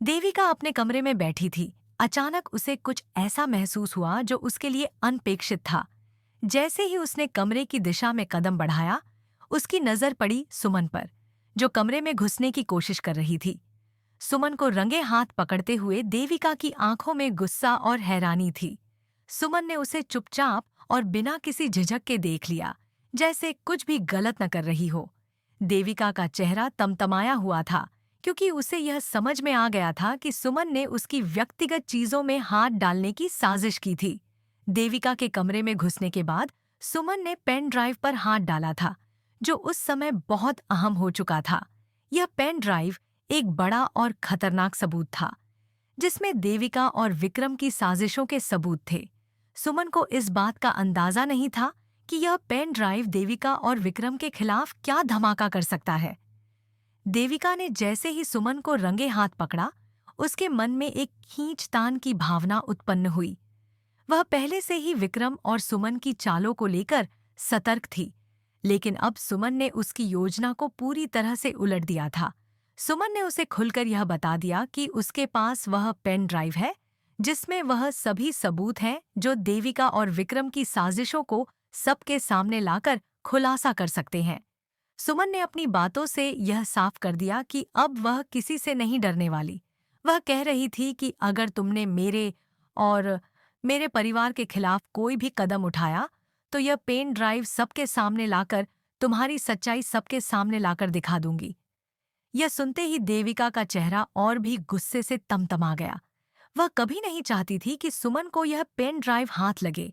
देविका अपने कमरे में बैठी थी। अचानक उसे कुछ ऐसा महसूस हुआ जो उसके लिए अनपेक्षित था। जैसे ही उसने कमरे की दिशा में कदम बढ़ाया, उसकी नजर पड़ी सुमन पर, जो कमरे में घुसने की कोशिश कर रही थी। सुमन को रंगे हाथ पकड़ते हुए देविका की आंखों में गुस्सा और हैरानी थी। सुमन ने उसे चुपचाप और बिना किसी झिझक के देख लिया, जैसे कुछ भी गलत न कर रही हो। देविका का चेहरा तमतमाया हुआ था, क्योंकि उसे यह समझ में आ गया था कि सुमन ने उसकी व्यक्तिगत चीजों में हाथ डालने की साजिश की थी। देविका के कमरे में घुसने के बाद सुमन ने पेन ड्राइव पर हाथ डाला था, जो उस समय बहुत अहम हो चुका था। यह पेन ड्राइव एक बड़ा और खतरनाक सबूत था, जिसमें देविका और विक्रम की साजिशों के सबूत थे। सुमन को इस बात का अंदाजा नहीं था कि यह पेन ड्राइव देविका और विक्रम के खिलाफ क्या धमाका कर सकता है। देविका ने जैसे ही सुमन को रंगे हाथ पकड़ा, उसके मन में एक खींचतान की भावना उत्पन्न हुई। वह पहले से ही विक्रम और सुमन की चालों को लेकर सतर्क थी, लेकिन अब सुमन ने उसकी योजना को पूरी तरह से उलट दिया था। सुमन ने उसे खुलकर यह बता दिया कि उसके पास वह पेन ड्राइव है, जिसमें वह सभी सबूत हैं जो देविका और विक्रम की साजिशों को सबके सामने लाकर खुलासा कर सकते हैं। सुमन ने अपनी बातों से यह साफ कर दिया कि अब वह किसी से नहीं डरने वाली। वह कह रही थी कि अगर तुमने मेरे और मेरे परिवार के खिलाफ कोई भी कदम उठाया, तो यह पेन ड्राइव सबके सामने लाकर तुम्हारी सच्चाई सबके सामने लाकर दिखा दूंगी। यह सुनते ही देविका का चेहरा और भी गुस्से से तमतमा गया। वह कभी नहीं चाहती थी कि सुमन को यह पेन ड्राइव हाथ लगे,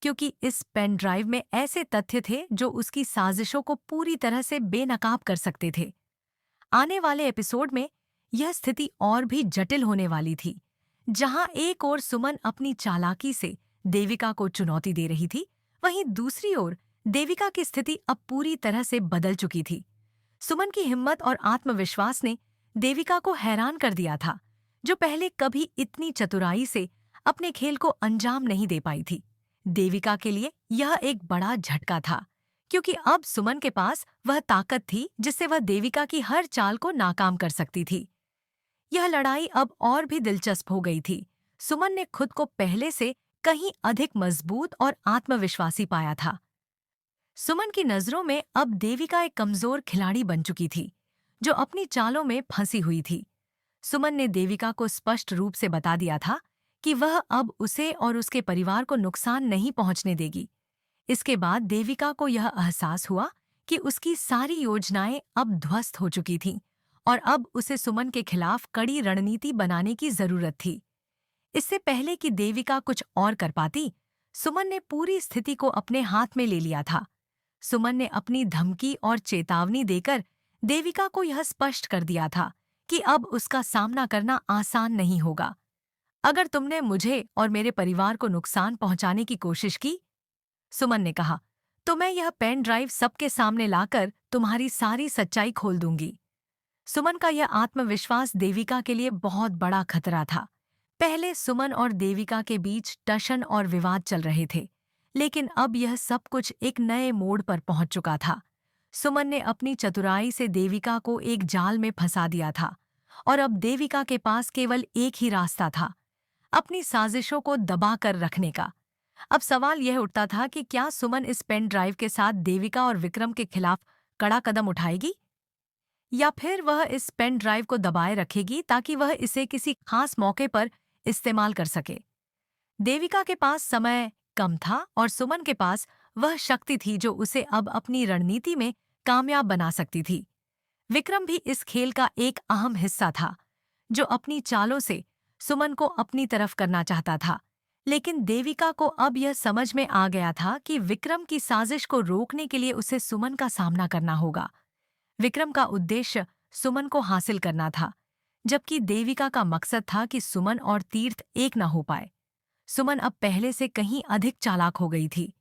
क्योंकि इस पेन ड्राइव में ऐसे तथ्य थे जो उसकी साजिशों को पूरी तरह से बेनकाब कर सकते थे। आने वाले एपिसोड में यह स्थिति और भी जटिल होने वाली थी, जहां एक ओर सुमन अपनी चालाकी से देविका को चुनौती दे रही थी, वहीं दूसरी ओर देविका की स्थिति अब पूरी तरह से बदल चुकी थी। सुमन की हिम्मत और आत्मविश्वास ने देविका को हैरान कर दिया था, जो पहले कभी इतनी चतुराई से अपने खेल को अंजाम नहीं दे पाई थी। देविका के लिए यह एक बड़ा झटका था, क्योंकि अब सुमन के पास वह ताकत थी जिससे वह देविका की हर चाल को नाकाम कर सकती थी। यह लड़ाई अब और भी दिलचस्प हो गई थी। सुमन ने खुद को पहले से कहीं अधिक मजबूत और आत्मविश्वासी पाया था। सुमन की नजरों में अब देविका एक कमजोर खिलाड़ी बन चुकी थी, जो अपनी चालों में फंसी हुई थी। सुमन ने देविका को स्पष्ट रूप से बता दिया था कि वह अब उसे और उसके परिवार को नुकसान नहीं पहुंचने देगी। इसके बाद देविका को यह एहसास हुआ कि उसकी सारी योजनाएं अब ध्वस्त हो चुकी थीं और अब उसे सुमन के खिलाफ कड़ी रणनीति बनाने की जरूरत थी। इससे पहले कि देविका कुछ और कर पाती, सुमन ने पूरी स्थिति को अपने हाथ में ले लिया था। सुमन ने अपनी धमकी और चेतावनी देकर देविका को यह स्पष्ट कर दिया था कि अब उसका सामना करना आसान नहीं होगा। अगर तुमने मुझे और मेरे परिवार को नुकसान पहुंचाने की कोशिश की, सुमन ने कहा, तो मैं यह पेन ड्राइव सबके सामने लाकर तुम्हारी सारी सच्चाई खोल दूंगी। सुमन का यह आत्मविश्वास देविका के लिए बहुत बड़ा खतरा था। पहले सुमन और देविका के बीच टशन और विवाद चल रहे थे, लेकिन अब यह सब कुछ एक नए मोड़ पर पहुंच चुका था। सुमन ने अपनी चतुराई से देविका को एक जाल में फंसा दिया था, और अब देविका के पास केवल एक ही रास्ता था, अपनी साजिशों को दबा कर रखने का। अब सवाल यह उठता था कि क्या सुमन इस पेन ड्राइव के साथ देविका और विक्रम के खिलाफ कड़ा कदम उठाएगी, या फिर वह इस पेन ड्राइव को दबाए रखेगी ताकि वह इसे किसी खास मौके पर इस्तेमाल कर सके। देविका के पास समय कम था और सुमन के पास वह शक्ति थी जो उसे अब अपनी रणनीति में कामयाब बना सकती थी। विक्रम भी इस खेल का एक अहम हिस्सा था, जो अपनी चालों से सुमन को अपनी तरफ करना चाहता था। लेकिन देविका को अब यह समझ में आ गया था कि विक्रम की साजिश को रोकने के लिए उसे सुमन का सामना करना होगा। विक्रम का उद्देश्य सुमन को हासिल करना था, जबकि देविका का मकसद था कि सुमन और तीर्थ एक न हो पाए। सुमन अब पहले से कहीं अधिक चालाक हो गई थी।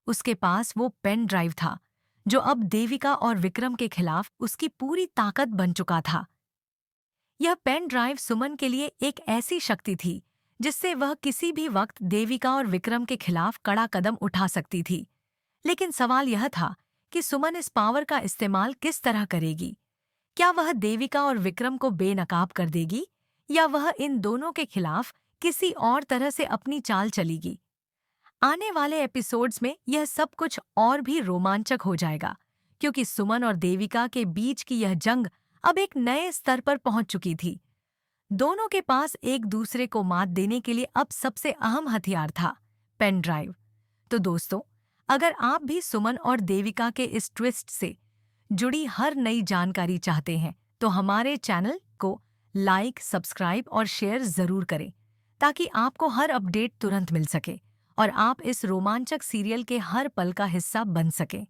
उसके पास वो पेन ड्राइव था, जो अब देविका और विक्रम के खिलाफ उसकी पूरी ताकत बन चुका था। यह पेन ड्राइव सुमन के लिए एक ऐसी शक्ति थी जिससे वह किसी भी वक्त देविका और विक्रम के खिलाफ कड़ा कदम उठा सकती थी। लेकिन सवाल यह था कि सुमन इस पावर का इस्तेमाल किस तरह करेगी। क्या वह देविका और विक्रम को बेनकाब कर देगी, या वह इन दोनों के खिलाफ किसी और तरह से अपनी चाल चलेगी। आने वाले एपिसोड्स में यह सब कुछ और भी रोमांचक हो जाएगा, क्योंकि सुमन और देविका के बीच की यह जंग अब एक नए स्तर पर पहुंच चुकी थी। दोनों के पास एक दूसरे को मात देने के लिए अब सबसे अहम हथियार था, पेन ड्राइव। तो दोस्तों, अगर आप भी सुमन और देविका के इस ट्विस्ट से जुड़ी हर नई जानकारी चाहते हैं, तो हमारे चैनल को लाइक, सब्सक्राइब और शेयर जरूर करें, ताकि आपको हर अपडेट तुरंत मिल सके और आप इस रोमांचक सीरियल के हर पल का हिस्सा बन सकें।